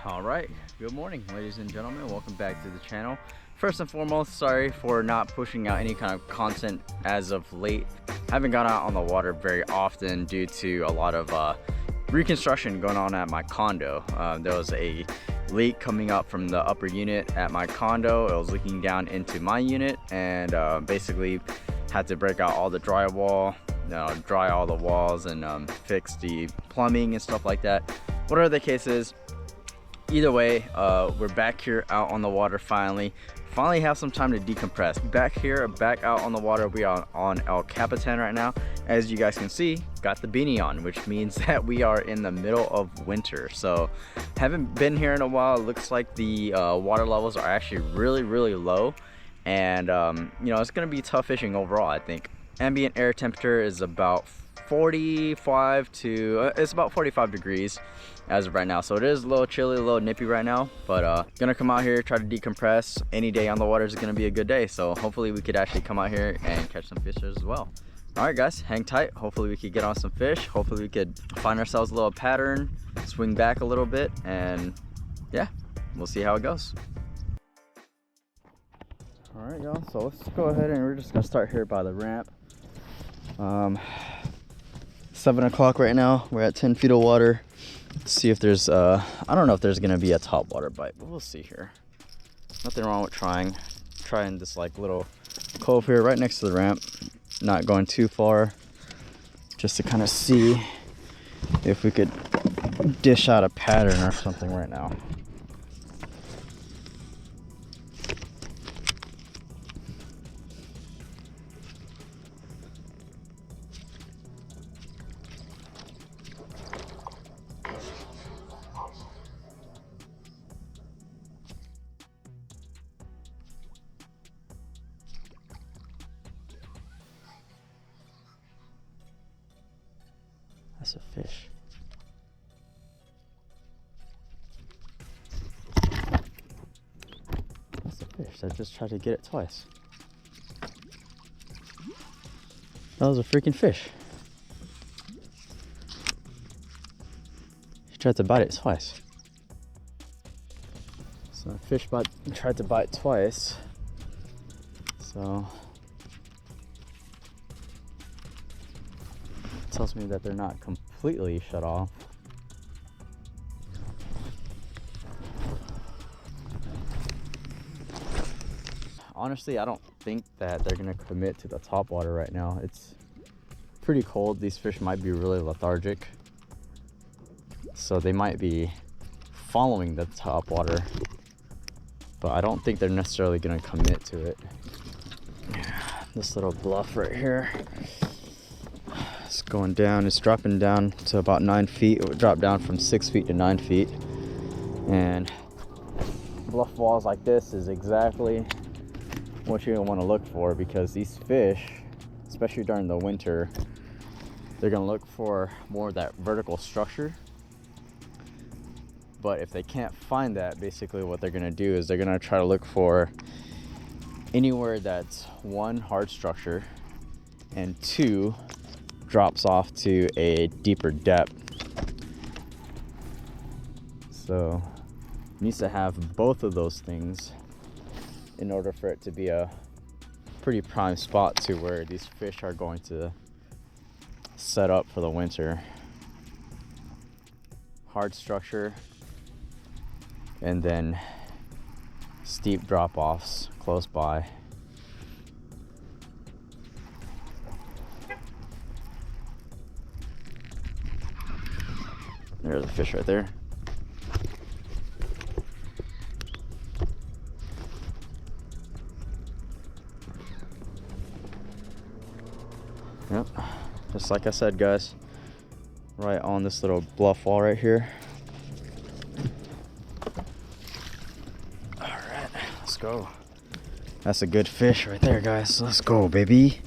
All right, good morning ladies and gentlemen, welcome back to the channel. First and foremost, sorry for not pushing out any kind of content as of late. I haven't gone out on the water very often due to a lot of reconstruction going on at my condo. There was a leak coming up from the upper unit at my condo. It was leaking down into my unit, and basically had to break out all the drywall, dry all the walls, and fix the plumbing and stuff like that. Whatever the case is, either way, we're back here out on the water finally have some time to decompress. Back out on the water. We are on El Capitan right now. As you guys can see, got the beanie on, which means that we are in the middle of winter. So haven't been here in a while. It looks like the water levels are actually really low, and it's gonna be tough fishing overall. I think ambient air temperature is about 45 degrees as of right now, so it is a little chilly, a little nippy right now, but gonna come out here, try to decompress. Any day on the water is gonna be a good day, so hopefully we could actually come out here and catch some fish as well. All right guys, hang tight. Hopefully we could get on some fish. Hopefully we could find ourselves a little pattern, swing back a little bit, and yeah, we'll see how it goes. All right y'all, so let's go ahead and we're just gonna start here by the ramp. 7 o'clock right now. We're at 10 feet of water. Let's see if there's I don't know if there's gonna be a top water bite, but we'll see here. Nothing wrong with trying this like little cove here right next to the ramp, not going too far, just to kind of see if we could dish out a pattern or something right now. That's a fish. That's a fish. I just tried to get it twice. That was a freaking fish. He tried to bite it twice. So a fish tried to bite twice. So tells me that they're not completely shut off. Honestly, I don't think that they're gonna commit to the top water right now. It's pretty cold. These fish might be really lethargic, so they might be following the top water, but I don't think they're necessarily gonna commit to it. This little bluff right here, it's going down. It's dropping down to about 9 feet. It would drop down from 6 feet to 9 feet. And bluff walls like this is exactly what you're gonna want to look for, because these fish, especially during the winter, they're gonna look for more of that vertical structure. But if they can't find that, basically what they're gonna do is they're gonna try to look for anywhere that's one, hard structure, and two, drops off to a deeper depth. So it needs to have both of those things in order for it to be a pretty prime spot to where these fish are going to set up for the winter. Hard structure, and then steep drop-offs close by. There's a fish right there. Yep, just like I said guys, right on this little bluff wall right here. All right, let's go. That's a good fish right there guys. Let's go baby.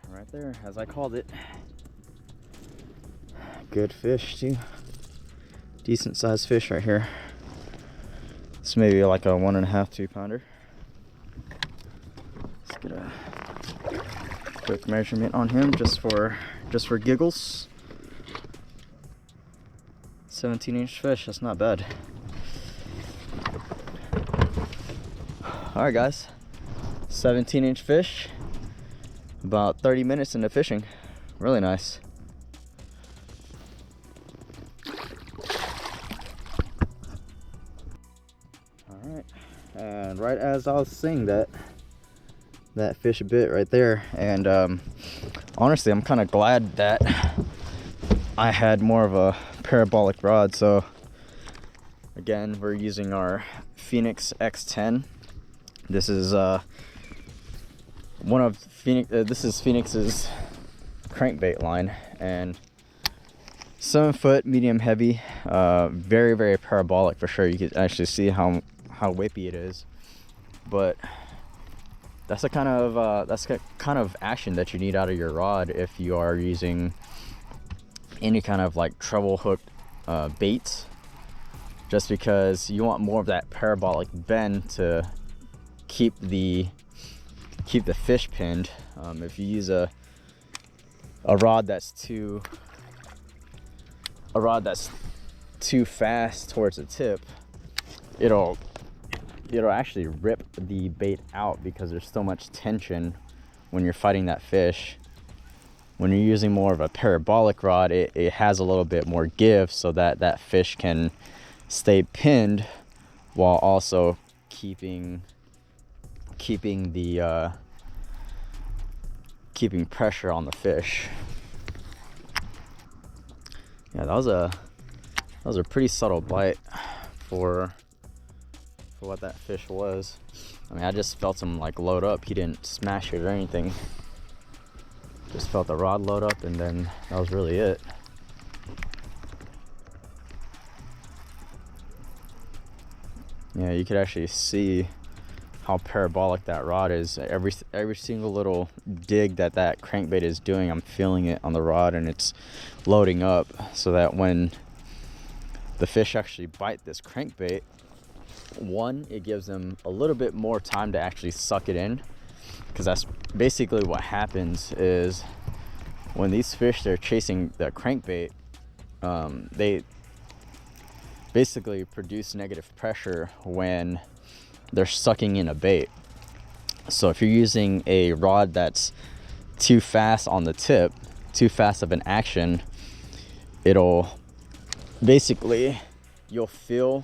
Right there, as I called it. Good fish too. Decent sized fish right here. This may be like a 1.5, 2 pounder. Let's get a quick measurement on him just for giggles. 17-inch fish, that's not bad. All right, guys, 17-inch fish, about 30 minutes into fishing. Really nice. All right, and right as I was seeing that fish bit right there, and honestly, I'm kind of glad that I had more of a parabolic rod. So again, we're using our Phenix X10. This is this is Phenix's crankbait line, and 7 foot, medium heavy, very, very parabolic for sure. You can actually see how whippy it is, but that's the kind of action that you need out of your rod if you are using any kind of like treble hooked baits, just because you want more of that parabolic bend to keep the fish pinned. If you use a rod that's too fast towards the tip, it'll actually rip the bait out because there's so much tension when you're fighting that fish. When you're using more of a parabolic rod, it has a little bit more give, so that fish can stay pinned while also keeping pressure on the fish. Yeah, that was a pretty subtle bite for what that fish was. I mean, I just felt him like load up. He didn't smash it or anything. Just felt the rod load up, and then that was really it. Yeah, you could actually see how parabolic that rod is. Every single little dig that crankbait is doing, I'm feeling it on the rod, and it's loading up, so that when the fish actually bite this crankbait, one, it gives them a little bit more time to actually suck it in, because that's basically what happens is when these fish, they're chasing the crankbait, they basically produce negative pressure when they're sucking in a bait. So if you're using a rod that's too fast on the tip, too fast of an action, it'll basically, you'll feel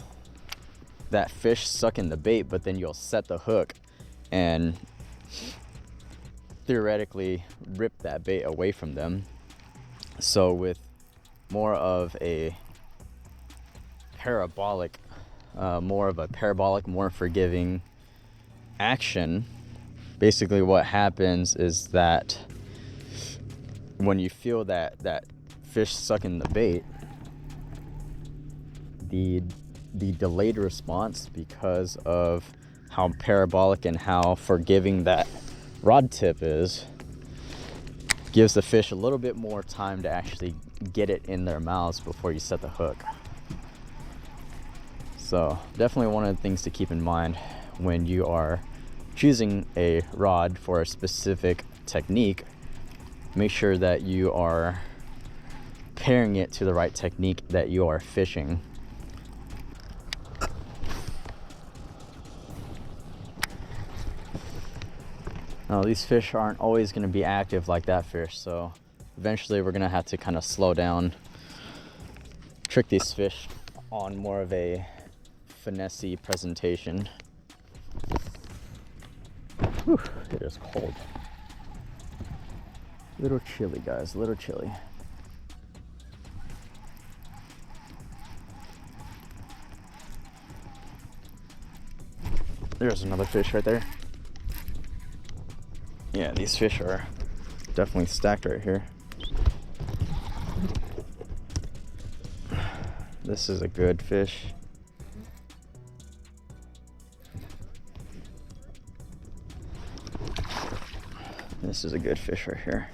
that fish sucking the bait, but then you'll set the hook and theoretically rip that bait away from them. So with more of a parabolic, more forgiving action, basically what happens is that when you feel that fish sucking the bait, the delayed response, because of how parabolic and how forgiving that rod tip is, gives the fish a little bit more time to actually get it in their mouths before you set the hook. So definitely one of the things to keep in mind when you are choosing a rod for a specific technique. Make sure that you are pairing it to the right technique that you are fishing. Now, these fish aren't always going to be active like that fish, so eventually we're going to have to kind of slow down, trick these fish on more of a finessey presentation. Whew, it is cold. Little chilly, guys, little chilly. There's another fish right there. Yeah, these fish are definitely stacked right here. This is a good fish. This is a good fish right here.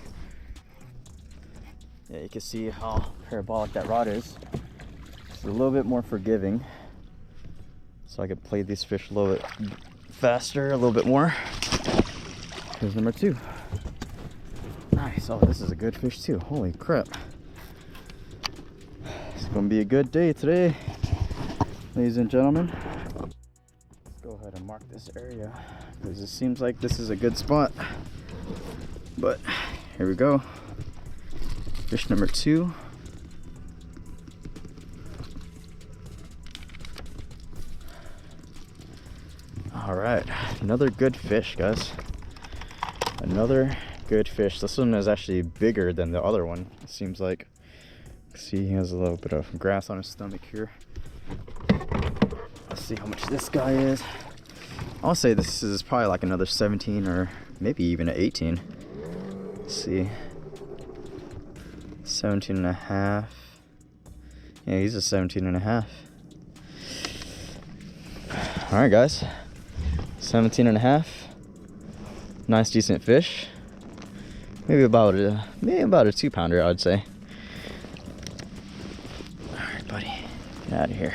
Yeah, you can see how parabolic that rod is. It's a little bit more forgiving, so I could play these fish a little bit faster, a little bit more. Here's number 2. Nice. Oh, this is a good fish too. Holy crap. It's gonna be a good day today, ladies and gentlemen. Let's go ahead and mark this area because it seems like this is a good spot. But here we go. Fish number 2. All right, another good fish, guys. Another good fish. This one is actually bigger than the other one, it seems like. See, he has a little bit of grass on his stomach here. Let's see how much this guy is. I'll say this is probably like another 17 or maybe even an 18. Let's see. 17 and a half. Yeah, he's a 17 and a half. All right, guys. 17 and a half. Nice, decent fish. Maybe about a 2-pounder, I'd say. All right, buddy, get out of here.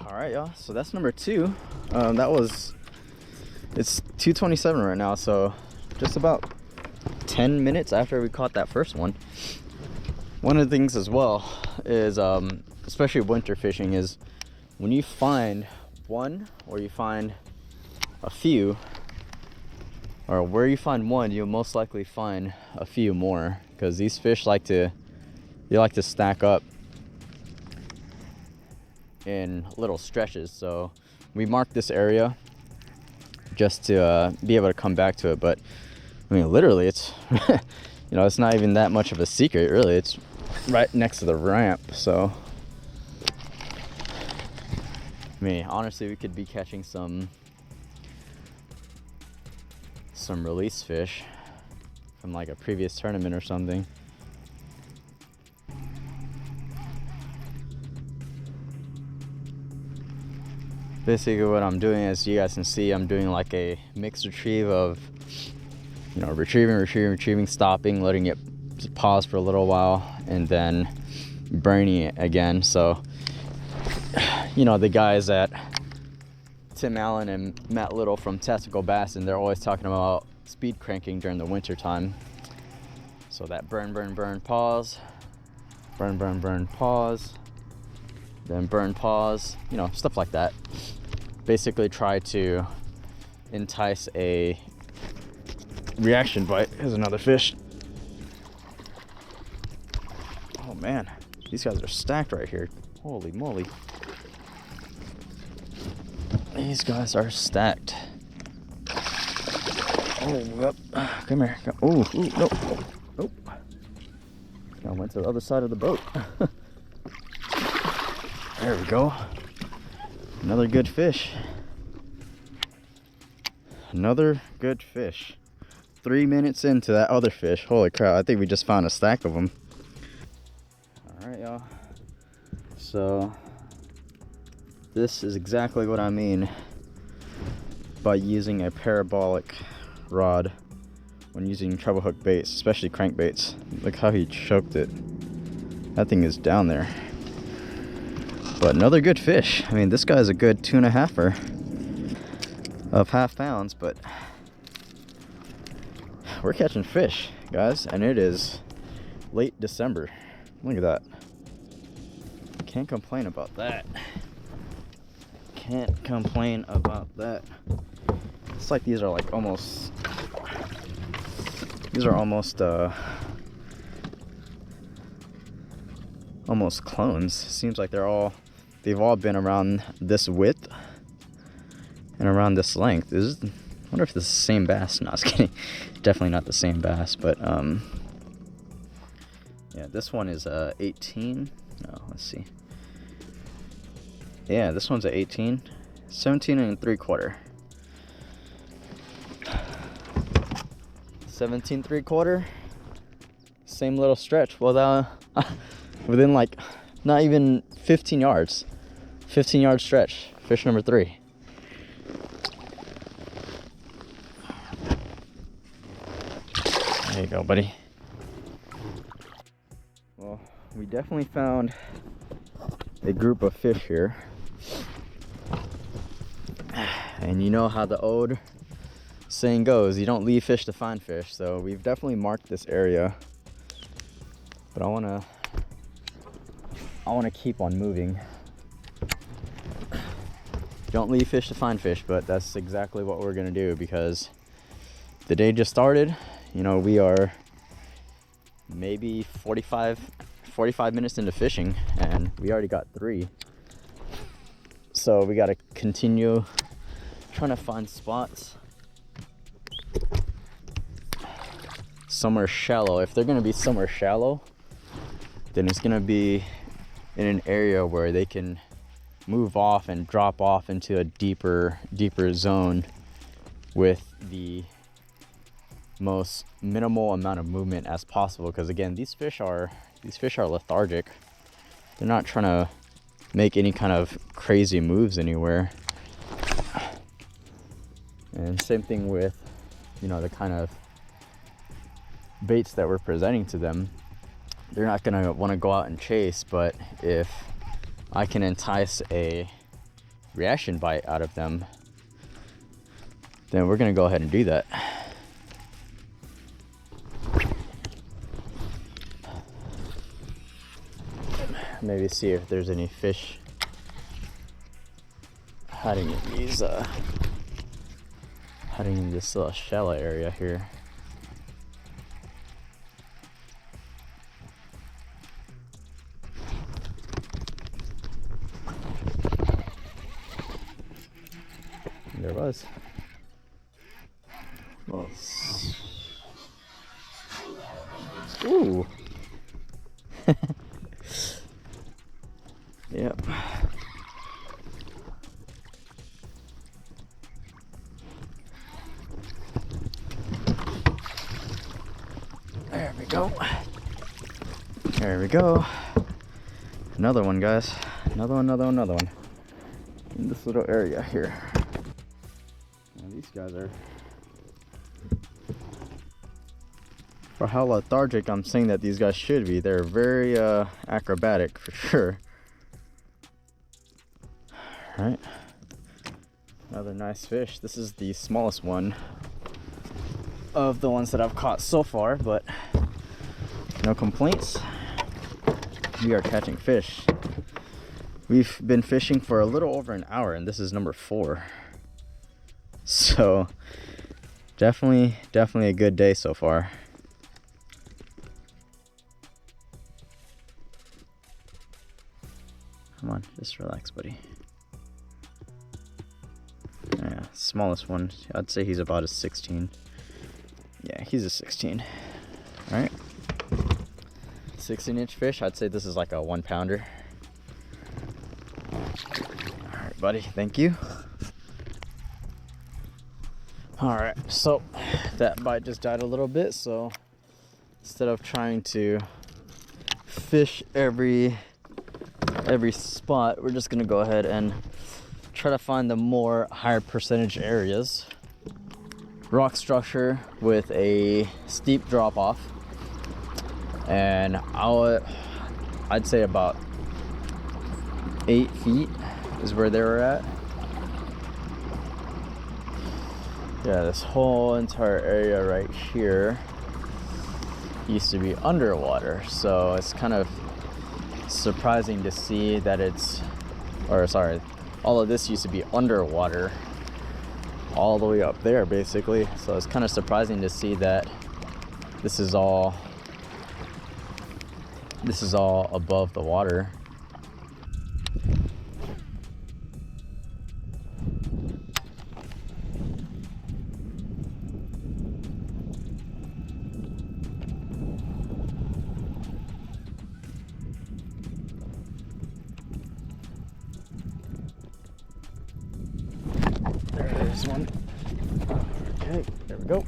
All right, y'all. So that's number 2. It's 2:27 right now, so just about 10 minutes after we caught that first one. One of the things as well is, especially winter fishing, is when you find one or you find a few, or where you find one, you'll most likely find a few more, because these fish like to stack up in little stretches. So we marked this area just to be able to come back to it. But I mean, literally, it's you know, it's not even that much of a secret, really. It's right next to the ramp. So I mean, honestly, we could be catching some release fish from like a previous tournament or something. Basically what I'm doing, as you guys can see, I'm doing like a mixed retrieve of, you know, retrieving, stopping, letting it pause for a little while, and then burning it again. So, you know, the guys at Tim Allen and Matt Little from Tactical Bass, and they're always talking about speed cranking during the winter time. So that burn, pause, burn, pause, then burn, pause, you know, stuff like that. Basically try to entice a reaction bite. Here's another fish. Oh man, these guys are stacked right here. Holy moly. These guys are stacked. Oh, yep. Come here. Oh, no. Oh. I went to the other side of the boat. There we go. Another good fish. Another good fish. 3 minutes into that other fish. Holy crap, I think we just found a stack of them. Alright, y'all. So, this is exactly what I mean by using a parabolic rod when using treble hook baits, especially crankbaits. Look how he choked it. That thing is down there. But another good fish. I mean, this guy's a good 2.5-er of half pounds, but we're catching fish, guys, and it is late December. Look at that. Can't complain about that. Can't complain about that. It's like these are like almost clones. Seems like they've all been around this width and around this length. I wonder if this is the same bass. No, I was kidding. Definitely not the same bass, but yeah, this one is 18. No, let's see. Yeah, this one's at 18. 17 3/4. 17 3/4. Same little stretch. Well, within like not even 15 yards. 15-yard stretch. Fish number 3. There you go, buddy. Well, we definitely found a group of fish here. And you know how the old saying goes, you don't leave fish to find fish. So we've definitely marked this area. But I wanna keep on moving. don't leave fish to find fish, but that's exactly what we're gonna do because the day just started. You know, we are maybe 45 minutes into fishing and we already got 3. So we got to continue trying to find spots somewhere shallow. If they're going to be somewhere shallow, then it's going to be in an area where they can move off and drop off into a deeper zone with the most minimal amount of movement as possible, because again, these fish are lethargic. They're not trying to make any kind of crazy moves anywhere. And same thing with, you know, the kind of baits that we're presenting to them. They're not gonna want to go out and chase, but if I can entice a reaction bite out of them, then we're gonna go ahead and do that. Maybe see if there's any fish hiding in these hiding in this little shallow area here. There was. Well, ooh. Yep. There we go. There we go. Another one, guys. Another one. In this little area here. Now these guys are, for how lethargic I'm saying that these guys should be, they're very acrobatic for sure. Alright, another nice fish. This is the smallest one of the ones that I've caught so far, but no complaints. We are catching fish. We've been fishing for a little over an hour and this is number 4. So definitely a good day so far. Come on, just relax, buddy. Yeah, smallest one, I'd say he's about a 16. Yeah, he's a 16. All right, 16-inch fish. I'd say this is like a 1-pounder. All right, buddy, thank you. All right, so that bite just died a little bit, so instead of trying to fish every spot, we're just gonna go ahead and try to find the more higher percentage areas. Rock structure with a steep drop off, and I'd say about 8 feet is where they were at. Yeah, this whole entire area right here used to be underwater, so it's kind of surprising to see that all of this used to be underwater all the way up there basically, so it's kind of surprising to see that this is all above the water. There's one. Okay, there we go.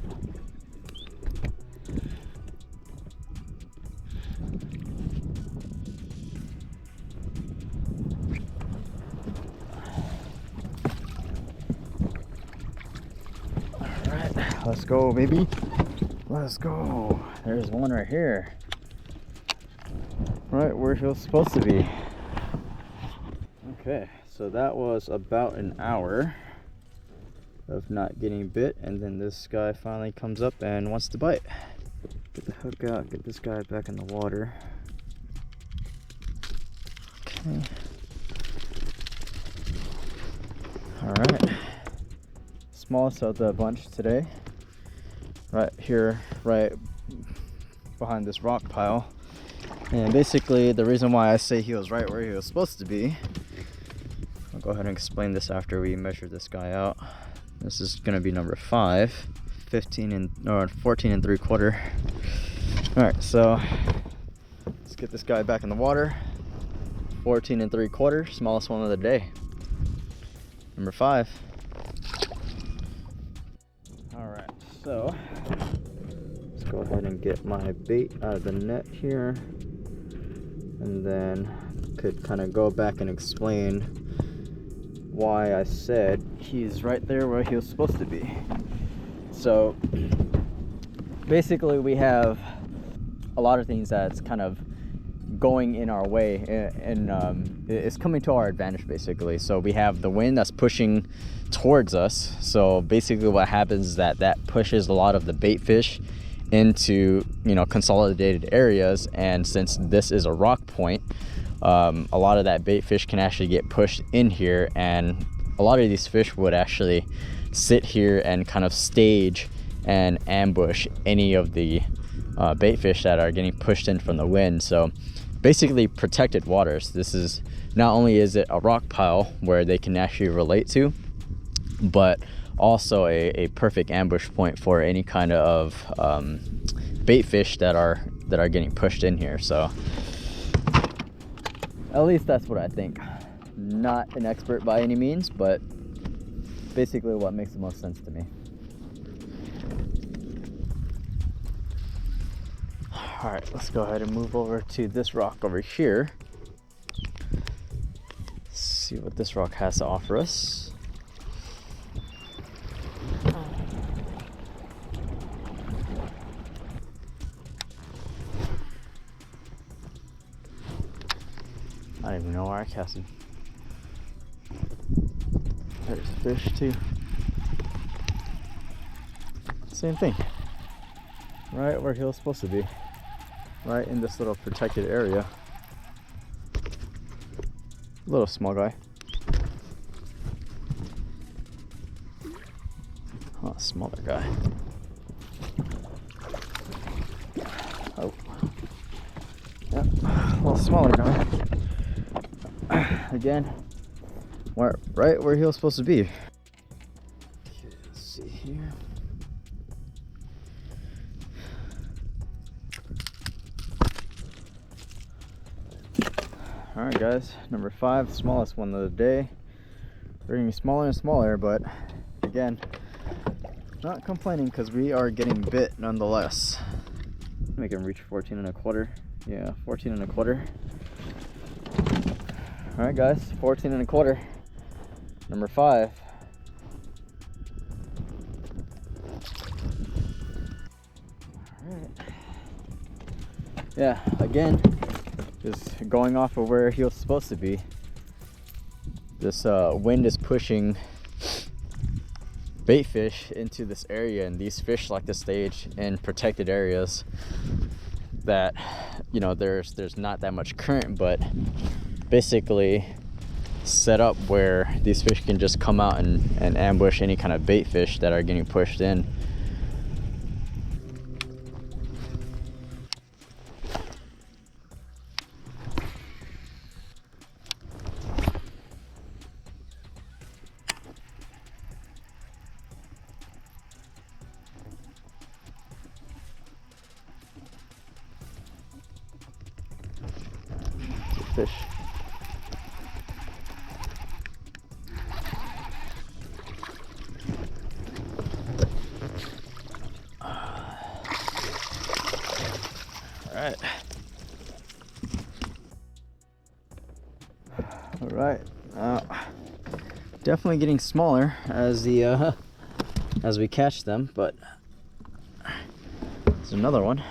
All right, let's go, baby. Let's go. There's one right here. Right where he was supposed to be. Okay, so that was about an hour of not getting bit, and then this guy finally comes up and wants to bite. Get the hook out, get this guy back in the water. Okay. All right, smallest of the bunch today, right here, right behind this rock pile. And basically the reason why I say he was right where he was supposed to be, I'll go ahead and explain this after we measure this guy out. This is gonna be number 5, 14 and 3/4. All right, so let's get this guy back in the water. 14 and 3/4, smallest one of the day. Number 5. All right, so let's go ahead and get my bait out of the net here, and then could kind of go back and explain why I said he's right there where he was supposed to be. So basically we have a lot of things that's kind of going in our way, and it's coming to our advantage basically. So we have the wind that's pushing towards us, so basically what happens is that pushes a lot of the bait fish into, you know, consolidated areas. And since this is a rock point, a lot of that bait fish can actually get pushed in here, and a lot of these fish would actually sit here and kind of stage and ambush any of the bait fish that are getting pushed in from the wind. So basically protected waters. This is, not only is it a rock pile where they can actually relate to, but also a perfect ambush point for any kind of bait fish that are getting pushed in here. So at least that's what I think. Not an expert by any means, but basically what makes the most sense to me. All right, let's go ahead and move over to this rock over here. See what this rock has to offer us. I don't even know where I casted. There's fish too. Same thing. Right where he was supposed to be. Right in this little protected area. Little small guy. Oh, smaller guy. Oh. Yep, a little smaller guy. Again, right where he was supposed to be. Okay, let's see here. All right, guys, number 5, smallest one of the day. They're getting smaller and smaller, but again, not complaining because we are getting bit nonetheless. Make him reach 14 1/4. Yeah, 14 1/4. All right, guys, 14 1/4. Number 5. All right. Yeah, again, just going off of where he was supposed to be. This wind is pushing bait fish into this area, and these fish like to stage in protected areas that, you know, there's not that much current, but basically set up where these fish can just come out and ambush any kind of bait fish that are getting pushed in. Fish. All right. Definitely getting smaller as the as we catch them, but there's another one.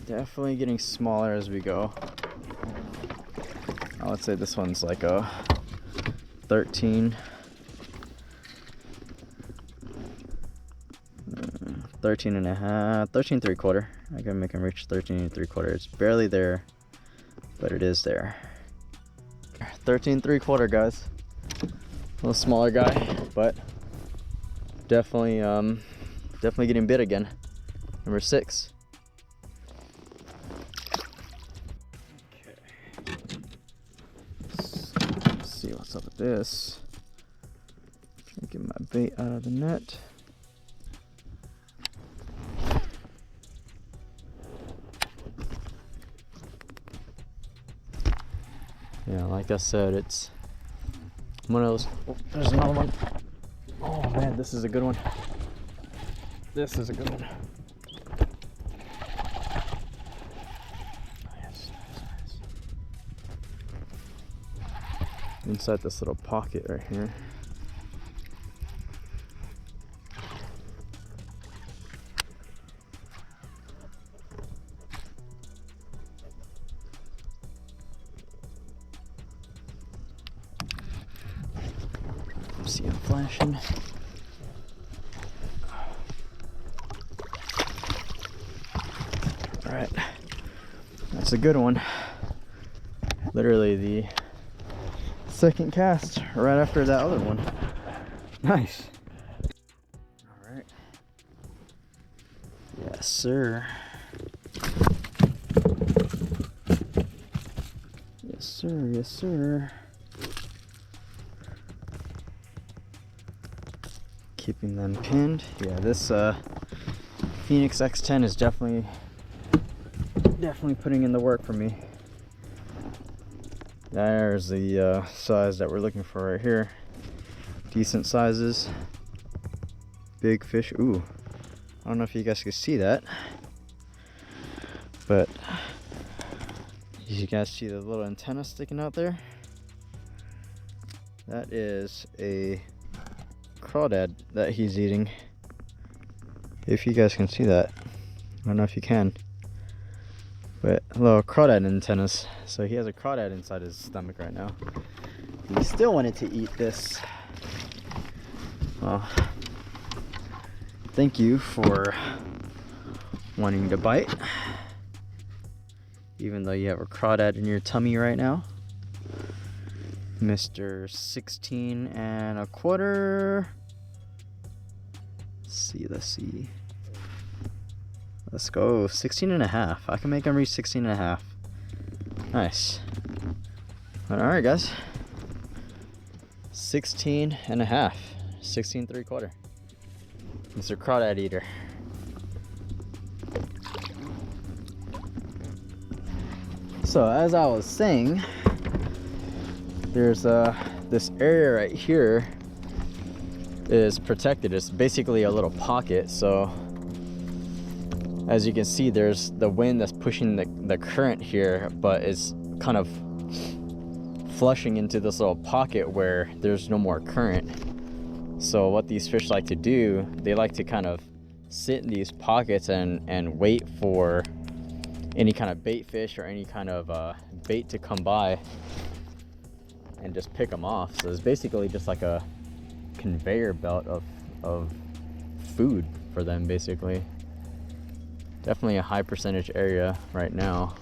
Definitely getting smaller as we go. I would say this one's like a 13 and a half, 13 3/4. I can make him reach 13 3/4. It's barely there, but it is there. 13 3/4, guys. A little smaller guy, but definitely getting bit again. Number 6. Okay. Let's see what's up with this. Trying to get my bait out of the net. Yeah, like I said, it's one of those. Oh, there's another one. Oh man, this is a good one. This is a good one. Nice, nice, nice. Inside this little pocket right here. See him flashing. All right, that's a good one. Literally the second cast right after that other one. Nice. All right. Yes, sir. Yes, sir. Yes, sir. Keeping them pinned. Yeah, this Phenix X10 is definitely putting in the work for me. There's the size that we're looking for right here. Decent sizes. Big fish. Ooh, I don't know if you guys can see that, but you guys see the little antenna sticking out there? That is a crawdad that he's eating. If you guys can see that. I don't know if you can, but little crawdad antennas. So he has a crawdad inside his stomach right now. He still wanted to eat this. Well, thank you for wanting to bite, even though you have a crawdad in your tummy right now. Mr. 16 1/4. Let's see. Let's go 16 1/2. I can make him reach 16 1/2. Nice. All right, guys. 16 1/2. 16 3/4. Mr. Crawdad Eater. So as I was saying, there's this area right here is protected. It's basically a little pocket. So as you can see, there's the wind that's pushing the current here, but it's kind of flushing into this little pocket where there's no more current. So what these fish like to do, they like to kind of sit in these pockets and wait for any kind of bait fish or any kind of bait to come by and just pick them off. So it's basically just like a conveyor belt of food for them, basically. Definitely a high percentage area right now.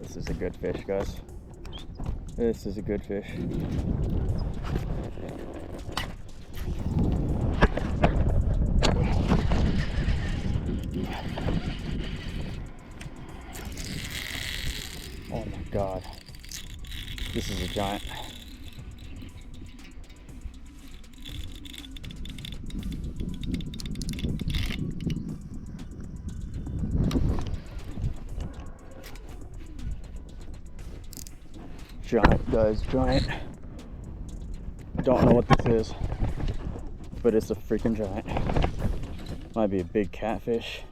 This is a good fish, guys. This is a good fish. Oh my God. This is a giant. Giant, guys, giant. Don't know what this is, but it's a freaking giant. Might be a big catfish.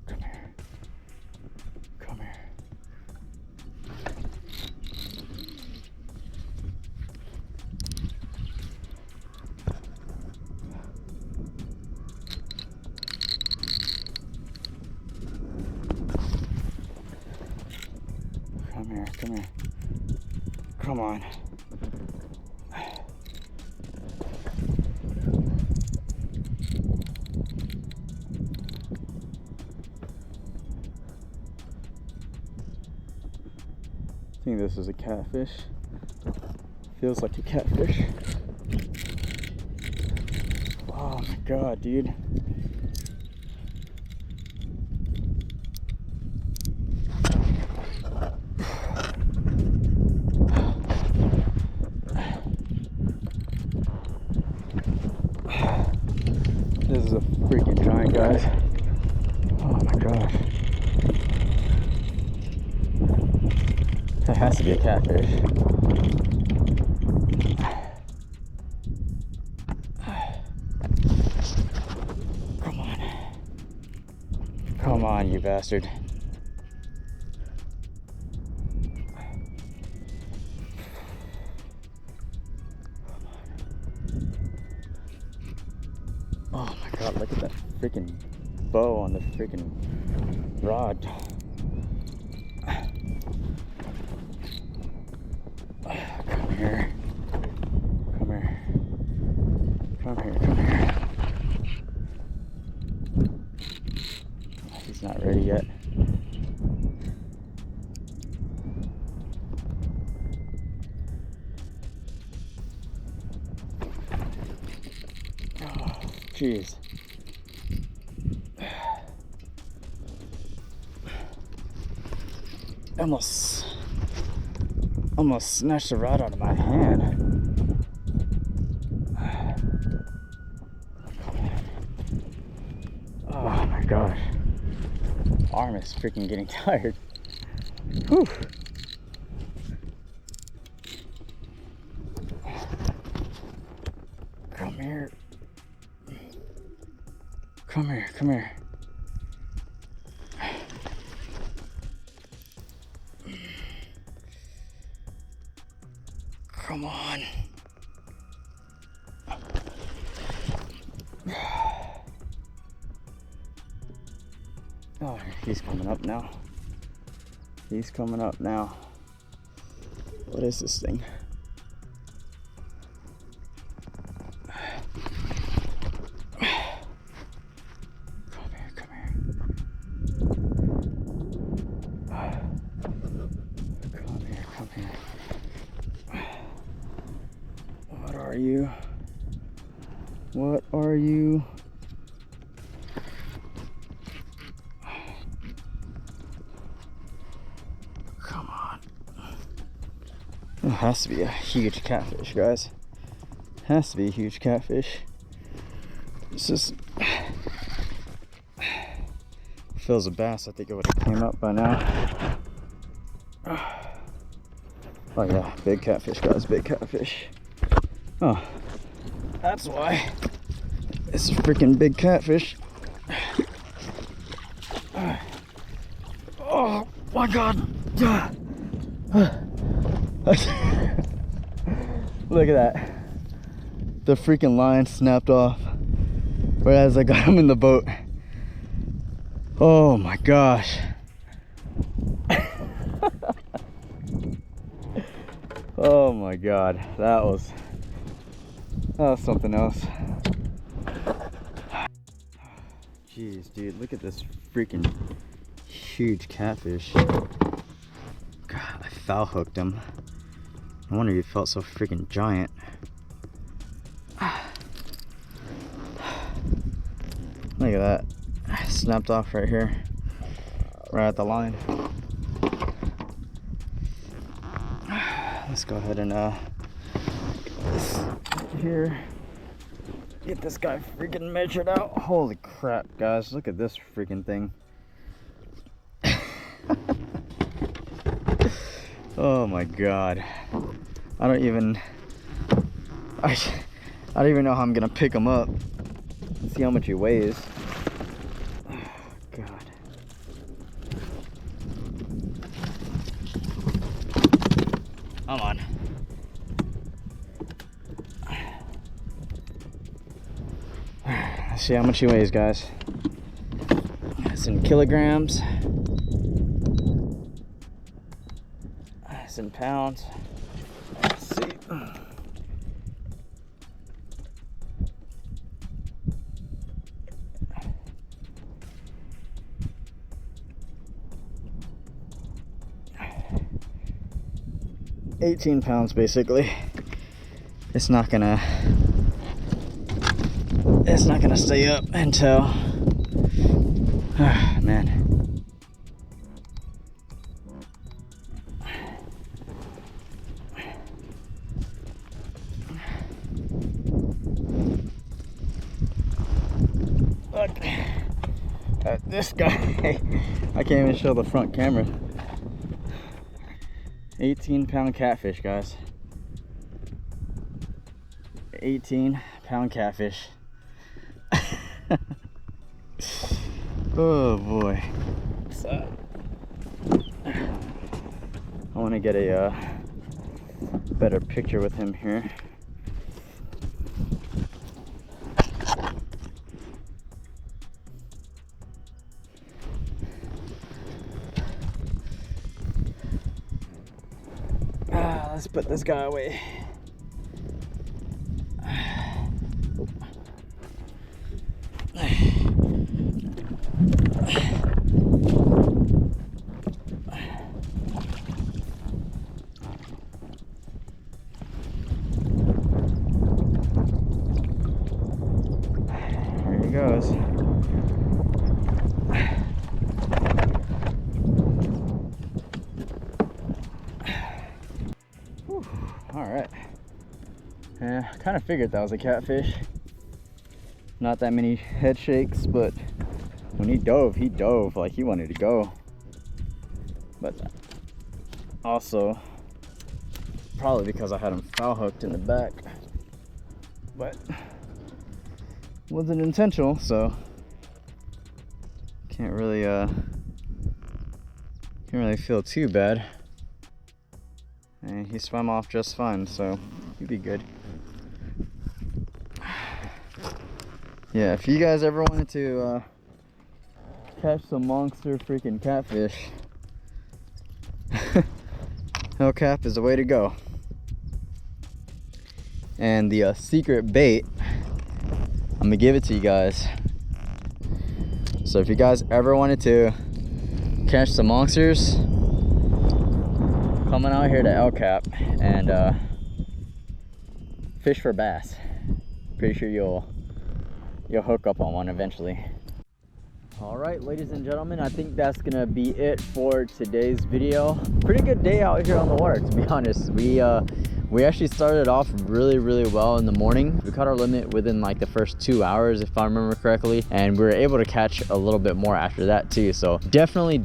Come here. Come here. Come here, come here. Come on. I think this is a catfish. Feels like a catfish. Oh my god, dude. This is a freaking giant, guys. Oh my gosh. That has to be a catfish. Come on. Come on, you bastard. Oh my god, look at that freaking bow on the freaking rod. Come here. Come here. Come here, come here. He's not ready yet. Oh, jeez. Almost snatched the rod out of my hand. Oh my gosh. Arm is freaking getting tired. Whew. Come here. Come here, come here. Come on. Oh, he's coming up now. He's coming up now. What is this thing? Come here, come here. Come here, come here. What are you? What are you? Come on. It has to be a huge catfish, guys. Has to be a huge catfish. It's just if it was a bass, I think it would have came up by now. Oh yeah, big catfish, guys, big catfish. Oh, that's why it's a freaking big catfish. Oh my god. Look at that. The freaking line snapped off right as I got him in the boat. Oh my gosh. Oh my god, that was something else. Jeez, dude, look at this freaking huge catfish. God, I foul hooked him. I wonder if he felt so freaking giant. Look at that. Snapped off right here. Right at the line. Let's go ahead and here. Get this guy freaking measured out. Holy crap, guys. Look at this freaking thing. Oh my god. I don't even know how I'm gonna pick him up. See how much he weighs. Oh, god. Come on. Let's see how much he weighs, guys. It's in kilograms. It's in pounds. Let's see. 18 pounds basically. It's not gonna stay up until man. Look at this guy. I can't even show the front camera. 18-pound catfish, guys. 18-pound catfish. Oh boy. So, I want to get a better picture with him here. Let's put this guy away. There he goes. All right. Yeah, I kind of figured that was a catfish. Not that many head shakes, but when he dove like he wanted to go. But also, probably because I had him foul hooked in the back. But wasn't intentional, so can't really feel too bad. And he swam off just fine, so he'd be good. Yeah, if you guys ever wanted to catch some monster freaking catfish, Hellcap is the way to go. And the secret bait, I'm gonna give it to you guys. So if you guys ever wanted to catch some monsters, coming out here to Hellcap and fish for bass. Pretty sure you'll hook up on one eventually. All right, ladies and gentlemen, I think that's gonna be it for today's video. Pretty good day out here on the water, to be honest. We actually started off really well in the morning. We caught our limit within like the first 2 hours, if I remember correctly, and we were able to catch a little bit more after that too. So definitely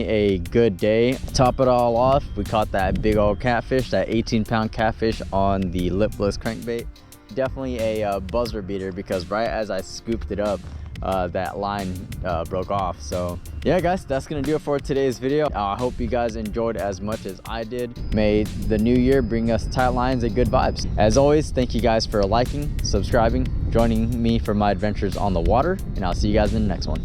a good day. To top it all off, we caught that big old catfish, that 18-pound catfish on the Lipless crankbait. Definitely a buzzer beater, because right as I scooped it up, that line broke off. So yeah, guys, that's gonna do it for today's video. I hope you guys enjoyed as much as I did. May the new year bring us tight lines and good vibes. As always, thank you guys for liking, subscribing, joining me for my adventures on the water, and I'll see you guys in the next one.